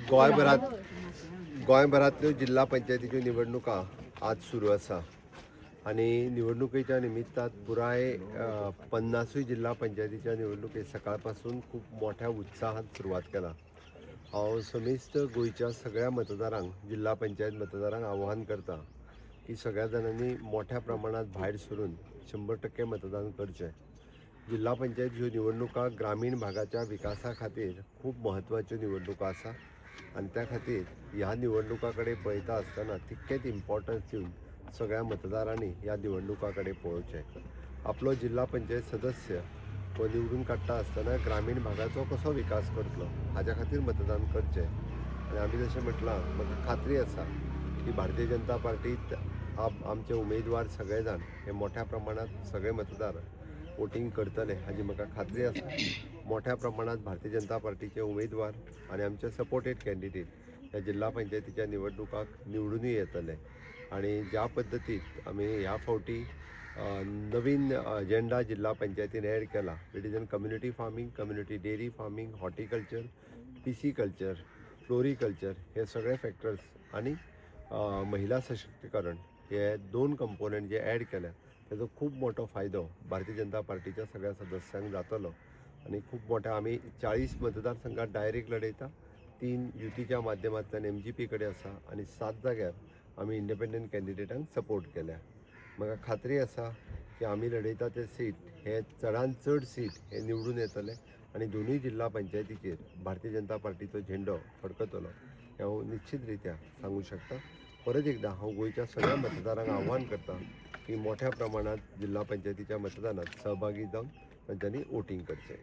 गोंयभरांतल्यो जिल्हा पंचायतीच्यो निवडणुका आज सुरू आसा आणि निवडणुकीच्या निमित्तात पुराय 50 जिल्हा पंचायतीच्या निवडणुके सकाळपासून खूप मोठ्या उत्साहात सुरुवात केला। हांव समेस्त गोंयच्या सगळ्या मतदारांक जिल्हा पंचायत मतदारांक आव्हान करता की सगळ्या जाणांनी मोठ्या प्रमाणात भायर सरून 100% मतदान करचें। जिल्हा पंचायत ह्यो निवडणुका ग्रामीण भागाच्या विकासा खातीर खूप म्हत्वाच्यो निवडणुका आसा आणि त्या खातीर ह्या निवडणुका कडेन पळयता आसतना तितकेच इम्पॉर्टन्स दिवन सगळ्या मतदारांनी ह्या निवडणुका कडेन पळोवचें। आपलो जिल्हा पंचायत सदस्य हो निवडून काडटा आसतना ग्रामीण भागाचो कसो विकास करतलो हाच्या खातीर मतदान करचें। आनी आमी जशें म्हटलां, म्हाका खात्री आसा की भारतीय जनता पार्टीत आमचे उमेदवार सगळे जाण हे मोठ्या प्रमाणात सगळे मतदार वोटिंग करतले हाची म्हाका खात्री आसा। मोठ्या प्रमाणात भारतीय जनता पार्टीचे उमेदवार आणि आमचे सपोर्टेड कॅन्डिडेट ह्या जिल्हा पंचायतीच्या निवडणुकाक निवडूनय येतले आणि ज्या पद्दतीत आमी ह्या फावटी नवीन अजेंडा जिल्हा पंचायतीन ॲड केला, it is in community farming, community dairy farming, horticulture, PC culture, floriculture हे सगळे फॅक्टर्स आणि महिला सशक्तीकरण हे 2 कंपोनंट जे ॲड केल्या त्याचो खूप मोठो फायदो भारतीय जनता पार्टीच्या सगळ्या सदस्यांक जातलो आणि खूप मोठ्या आमी 40 मतदारसंघात डायरेक्ट लढयता, 3 युतीच्या माध्यमांतल्यान MGP कडेन आसा आणि 7 जाग्यार आमी इंडिपेंडंट कॅन्डिडेटांक सपोर्ट केल्या। म्हाका खात्री आसा की आमी लढयता ते सीट हे चडांत चड सीट हे निवडून येतले आणि दोनूय जिल्हा पंचायतीचेर भारतीय जनता पार्टीचो झेंडो फडकतलो हें हांव निश्चित रित्या सांगू शकता। परत एकदा हांव गोंयच्या सगळ्या मतदारांक आव्हान करता की मोठ्या प्रमाणात जिल्हा पंचायतीच्या मतदानात सहभागी जावन तांच्यांनी वोटिंग करचें।